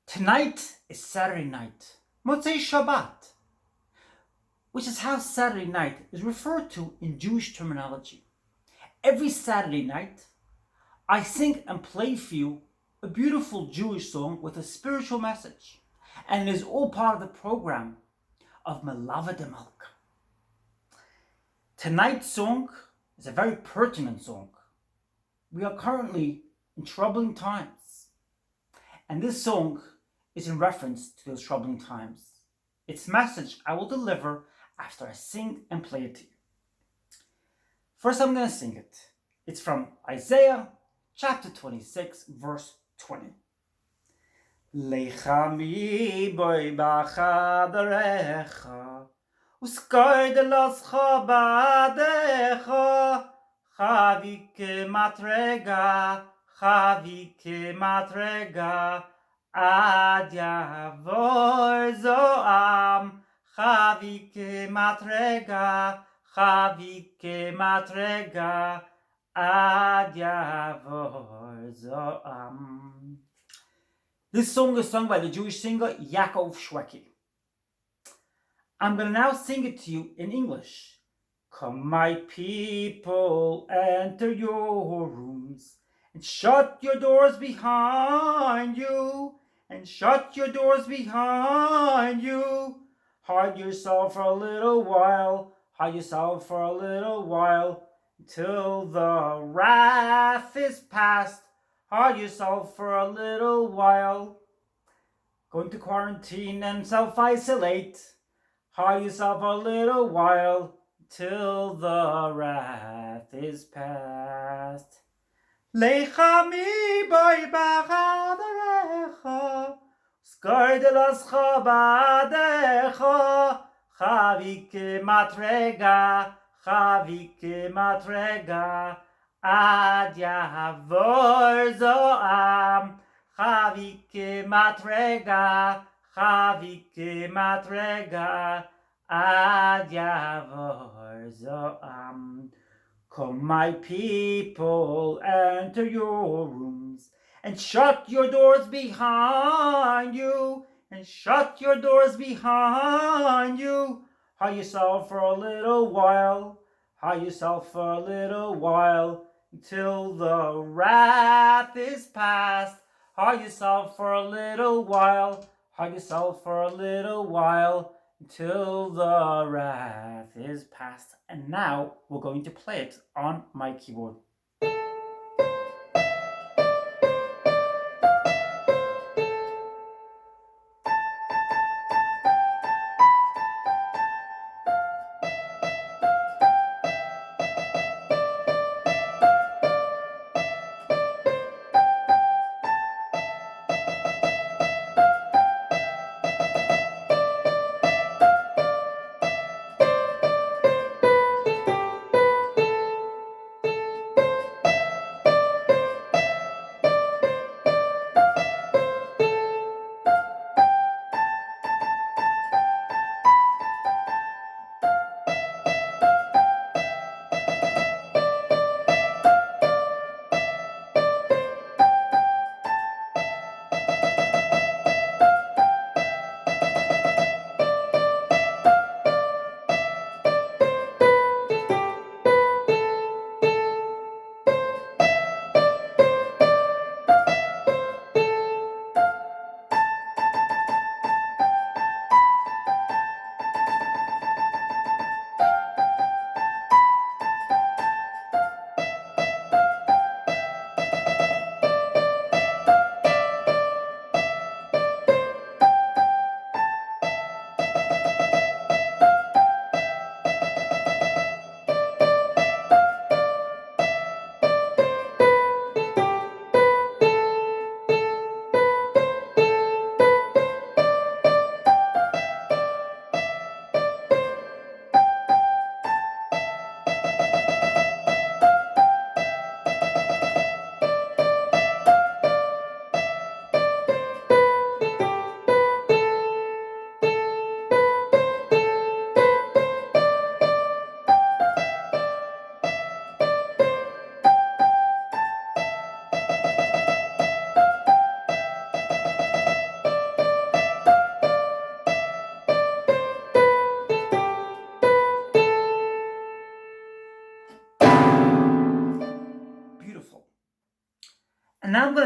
Tonight is Saturday night, Motzei Shabbat, which is how Saturday night is referred to in Jewish terminology. Every Saturday night, I sing and play for you a beautiful Jewish song with a spiritual message, and it is all part of the program of Milava Dimalka. Tonight's song is a very pertinent song. We are currently in troubling times, and this song is in reference to those troubling times. Its message I will deliver after I sing and play it to you. First, I'm going to sing it. It's from Isaiah chapter 26, verse 20. Lecha mi boi b'chadarecha uskoidelascha ba'adecha chavike matrega ad yavor zoam chavike matrega ad yavor zoam. This song is sung by the Jewish singer Yaakov Shweki. I'm going to now sing it to you in English. Come, my people, enter your rooms, and shut your doors behind you, Hide yourself for a little while, until the wrath is past. Hide yourself for a little while. Go into quarantine and self-isolate. Hide yourself a little while, till the wrath is past. Lecha mi boi b'chadarecha, skoidelascha ba'adecha, chavike matrega, ad yavor zoam, chavike matrega, ad yavor zoam. Come, my people, enter your rooms, and shut your doors behind you, Hide yourself for a little while, until the wrath is past. Hide yourself for a little while, until the wrath is past. And now we're going to play it on my keyboard.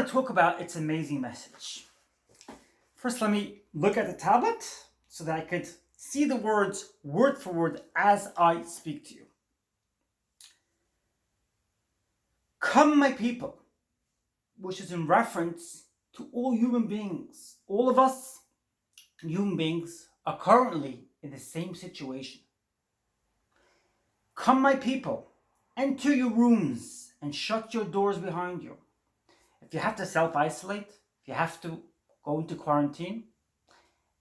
going to talk about its amazing message. First, let me look at the tablet so that I could see the words word for word as I speak to you. Come, my people, which is in reference to all human beings. All of us human beings are currently in the same situation. Come, my people, enter your rooms and shut your doors behind you. If you have to self-isolate, if you have to go into quarantine,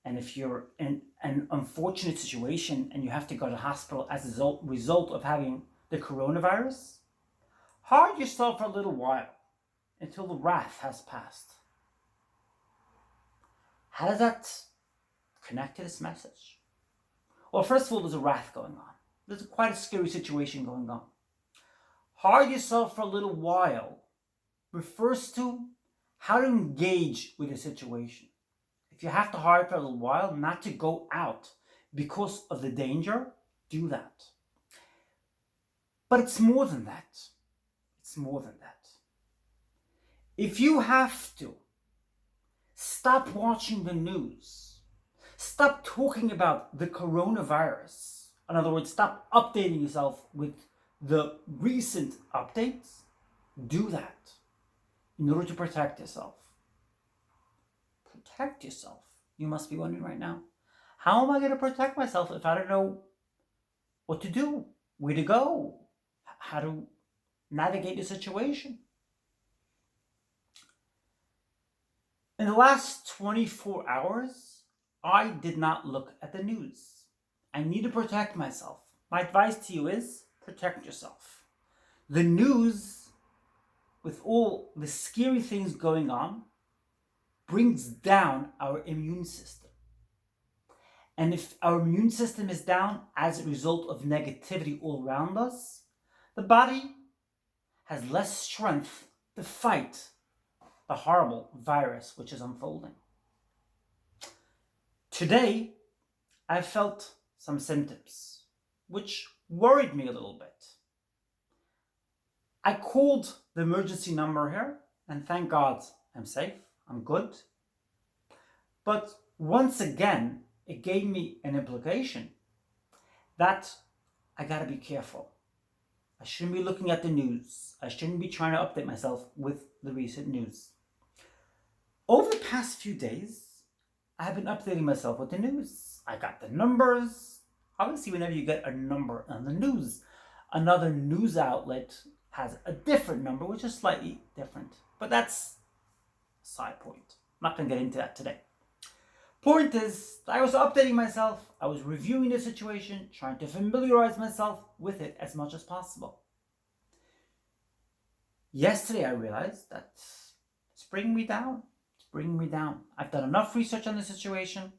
and if you're in an unfortunate situation and you have to go to hospital as a result of having the coronavirus, hide yourself for a little while until the wrath has passed. How does that connect to this message? Well, first of all, there's a wrath going on. There's quite a scary situation going on. Hide yourself for a little while refers to how to engage with a situation. If you have to hide for a little while, not to go out because of the danger, do that. But it's more than that. It's more than that. If you have to, stop watching the news. Stop talking about the coronavirus. In other words, stop updating yourself with the recent updates. Do that in order to protect yourself. Protect yourself. You must be wondering right now, how am I going to protect myself if I don't know what to do, where to go, how to navigate the situation? In the last 24 hours, I did not look at the news. I need to protect myself. My advice to you is protect yourself. The news, with all the scary things going on, brings down our immune system. And if our immune system is down as a result of negativity all around us, the body has less strength to fight the horrible virus which is unfolding. Today, I felt some symptoms which worried me a little bit. I called the emergency number here, and thank God I'm safe, I'm good. But once again, it gave me an implication that I gotta be careful. I shouldn't be looking at the news. I shouldn't be trying to update myself with the recent news. Over the past few days, I've been updating myself with the news. I got the numbers. Obviously, whenever you get a number on the news, another news outlet has a different number, which is slightly different. But that's a side point. I'm not going to get into that today. Point is, I was updating myself. I was reviewing the situation, trying to familiarize myself with it as much as possible. Yesterday, I realized that it's bringing me down. It's bringing me down. I've done enough research on the situation.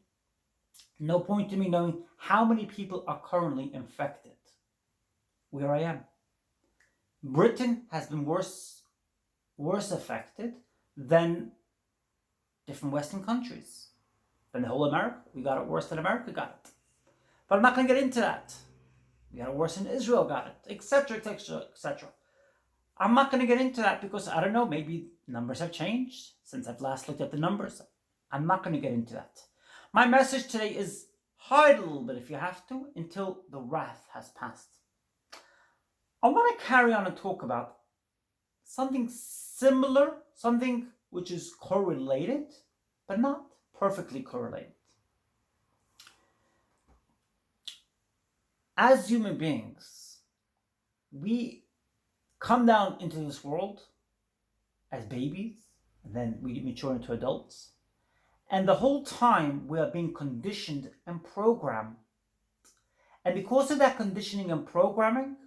No point in me knowing how many people are currently infected. Where I am. Britain has been worse affected than different Western countries. Than the whole America. We got it worse than America got it. But I'm not going to get into that. We got it worse than Israel got it, etc., etc., etc. I'm not going to get into that because I don't know, maybe numbers have changed since I've last looked at the numbers. I'm not going to get into that. My message today is hide a little bit if you have to until the wrath has passed. I want to carry on and talk about something similar, something which is correlated, but not perfectly correlated. As human beings, we come down into this world as babies, and then we mature into adults. And the whole time we are being conditioned and programmed. And because of that conditioning and programming,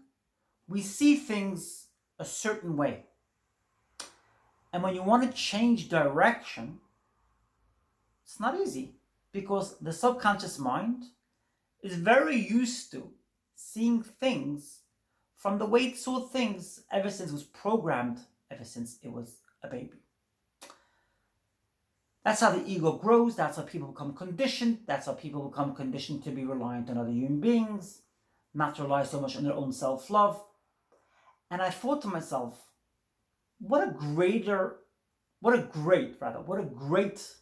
we see things a certain way. And when you want to change direction, it's not easy because the subconscious mind is very used to seeing things from the way it saw things ever since it was programmed, ever since it was a baby. That's how the ego grows. That's how people become conditioned. That's how people become conditioned to be reliant on other human beings, not to rely so much on their own self-love. And I thought to myself, what what a great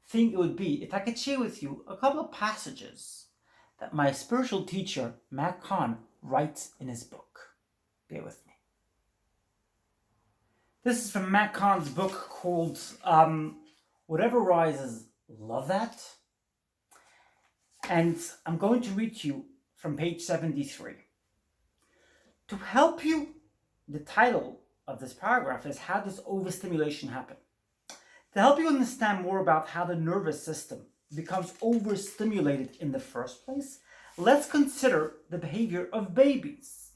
thing it would be if I could share with you a couple of passages that my spiritual teacher, Mat Kahn, writes in his book. Bear with me. This is from Mat Kahn's book called Whatever Rises, Love That. And I'm going to read to you from page 73. To help you, the title of this paragraph is How Does Overstimulation Happen? To help you understand more about how the nervous system becomes overstimulated in the first place, let's consider the behavior of babies.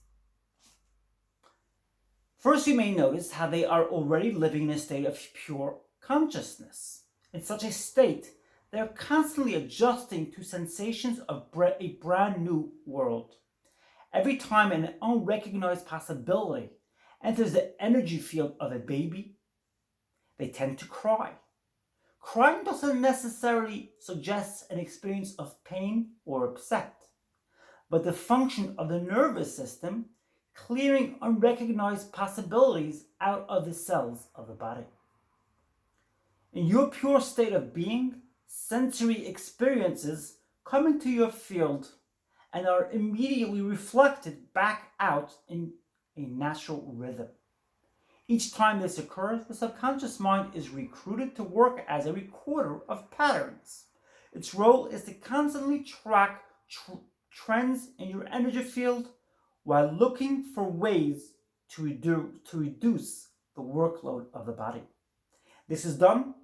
First, you may notice how they are already living in a state of pure consciousness. In such a state, they are constantly adjusting to sensations of a brand new world. Every time an unrecognized possibility enters the energy field of a baby, they tend to cry. Crying doesn't necessarily suggest an experience of pain or upset, but the function of the nervous system clearing unrecognized possibilities out of the cells of the body. In your pure state of being, sensory experiences come into your field and are immediately reflected back out in a natural rhythm. Each time this occurs, the subconscious mind is recruited to work as a recorder of patterns. Its role is to constantly track trends in your energy field while looking for ways to reduce the workload of the body. This is done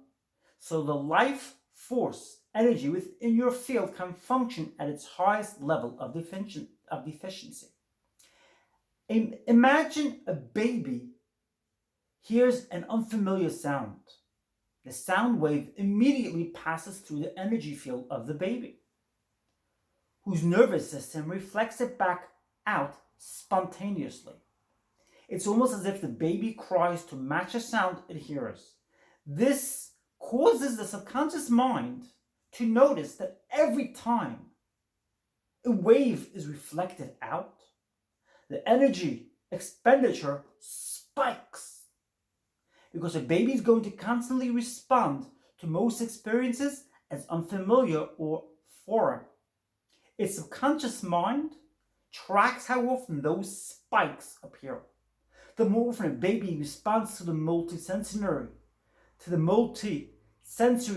so the life force energy within your field can function at its highest level of efficiency. Imagine a baby hears an unfamiliar sound. The sound wave immediately passes through the energy field of the baby, whose nervous system reflects it back out spontaneously. It's almost as if the baby cries to match a sound it hears. This causes the subconscious mind to notice that every time a wave is reflected out, the energy expenditure spikes, because a baby is going to constantly respond to most experiences as unfamiliar or foreign. Its subconscious mind tracks how often those spikes appear. The more often a baby responds to the multisensory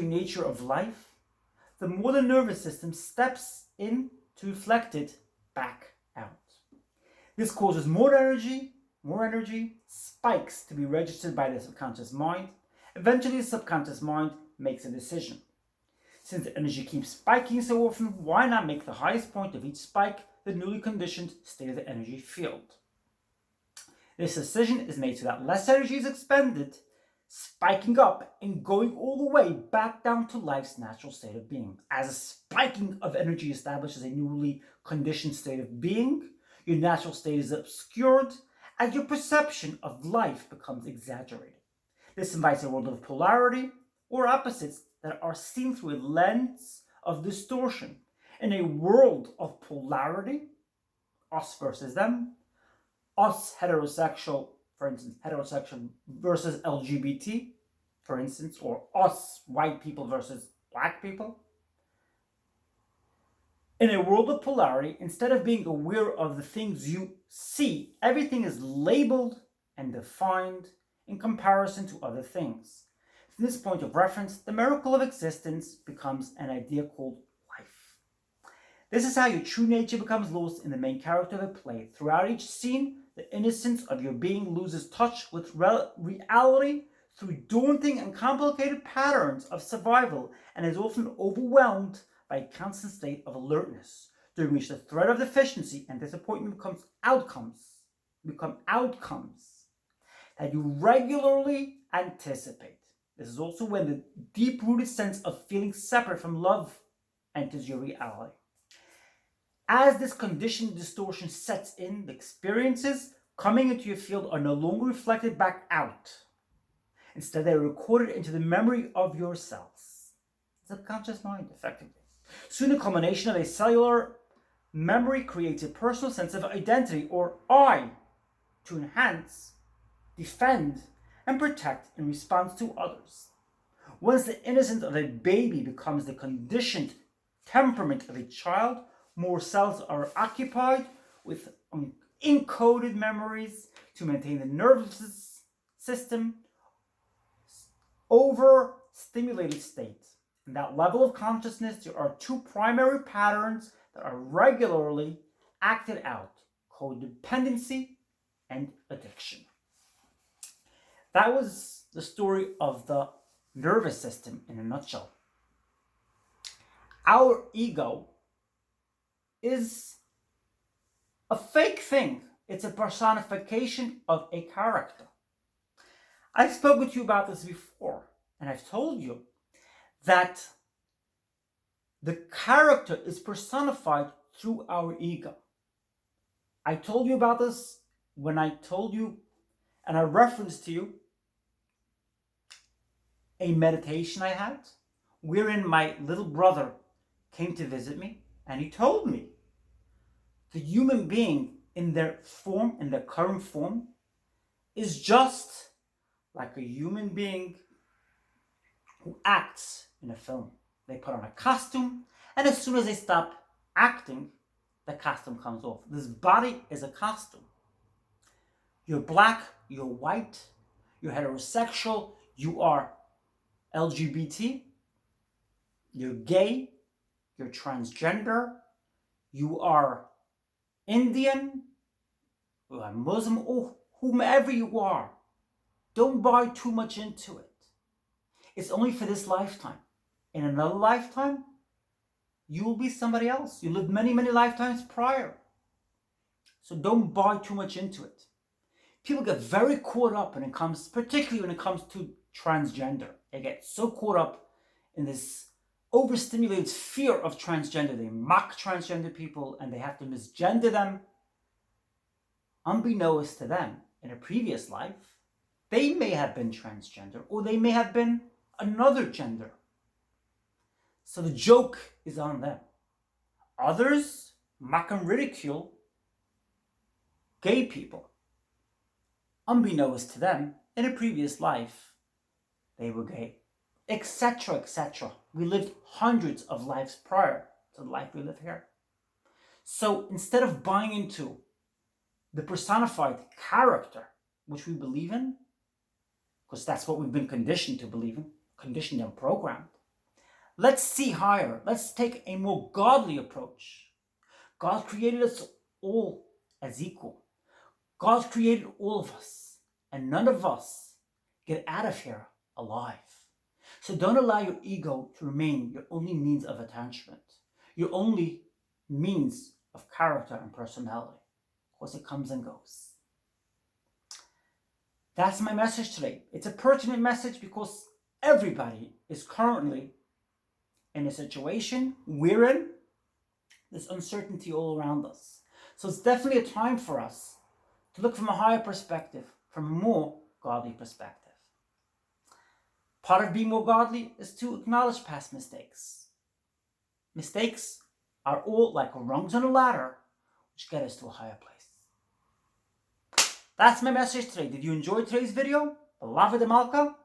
nature of life, the more the nervous system steps in to reflect it back out. This causes more energy spikes to be registered by the subconscious mind. Eventually, the subconscious mind makes a decision. Since the energy keeps spiking so often, why not make the highest point of each spike the newly conditioned state of the energy field? This decision is made so that less energy is expended, spiking up and going all the way back down to life's natural state of being. As a spiking of energy establishes a newly conditioned state of being, your natural state is obscured as your perception of life becomes exaggerated. This invites a world of polarity, or opposites that are seen through a lens of distortion. In a world of polarity, us versus them, us heterosexual, for instance, heterosexual versus LGBT, for instance, or us white people versus black people. In a world of polarity, instead of being aware of the things you see, everything is labeled and defined in comparison to other things. From this point of reference, the miracle of existence becomes an idea called life. This is how your true nature becomes lost in the main character of a play. Throughout each scene, the innocence of your being loses touch with reality through daunting and complicated patterns of survival, and is often overwhelmed by a constant state of alertness, during which the threat of deficiency and disappointment become outcomes that you regularly anticipate. This is also when the deep-rooted sense of feeling separate from love enters your reality. As this conditioned distortion sets in, the experiences coming into your field are no longer reflected back out. Instead, they are recorded into the memory of your cells. The subconscious mind, effectively. Soon, the culmination of a cellular memory creates a personal sense of identity, or I, to enhance, defend, and protect in response to others. Once the innocence of a baby becomes the conditioned temperament of a child, more cells are occupied with encoded memories to maintain the nervous system overstimulated state. In that level of consciousness, there are two primary patterns that are regularly acted out: codependency and addiction. That was the story of the nervous system in a nutshell. Our ego is a fake thing. It's a personification of a character. I've spoken to you about this before, and I've told you that the character is personified through our ego. I told you about this when I told you, and I referenced to you a meditation I had, wherein my little brother came to visit me, and he told me the human being in their form, in their current form, is just like a human being who acts in a film. They put on a costume, and as soon as they stop acting, the costume comes off. This body is a costume. You're black, you're white, you're heterosexual, you are LGBT, you're gay, you're transgender, you are Indian, you are Muslim, or whomever you are. Don't buy too much into it. It's only for this lifetime. In another lifetime, you will be somebody else. You lived many, many lifetimes prior. So don't buy too much into it. People get very caught up when it comes, particularly when it comes to transgender. They get so caught up in this overstimulated fear of transgender. They mock transgender people and they have to misgender them. Unbeknownst to them, in a previous life, they may have been transgender or they may have been another gender. So the joke is on them. Others mock and ridicule gay people. Unbeknownst to them, in a previous life, they were gay, etc., etc. We lived hundreds of lives prior to the life we live here. So instead of buying into the personified character, which we believe in, because that's what we've been conditioned to believe in, conditioned and programmed, let's see higher. Let's take a more godly approach. God created us all as equal. God created all of us, and none of us get out of here alive. So don't allow your ego to remain your only means of attachment, your only means of character and personality, because it comes and goes. That's my message today. It's a pertinent message because everybody is currently in a situation wherein there's uncertainty all around us. So it's definitely a time for us to look from a higher perspective, from a more godly perspective. Part of being more godly is to acknowledge past mistakes. Mistakes are all like rungs on a ladder which get us to a higher place. That's my message today. Did you enjoy today's video? Milava Dimalka?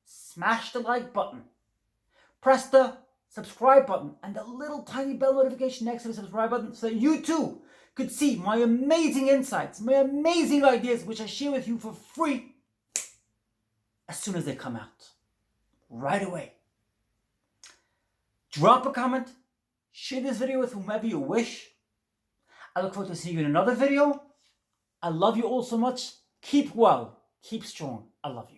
Smash the like button. Press the subscribe button and the little tiny bell notification next to the subscribe button so that you too could see my amazing insights, my amazing ideas, which I share with you for free as soon as they come out. Right away. Drop a comment, share this video with whomever you wish. I look forward to seeing you in another video. I love you all so much. Keep well, keep strong. I love you.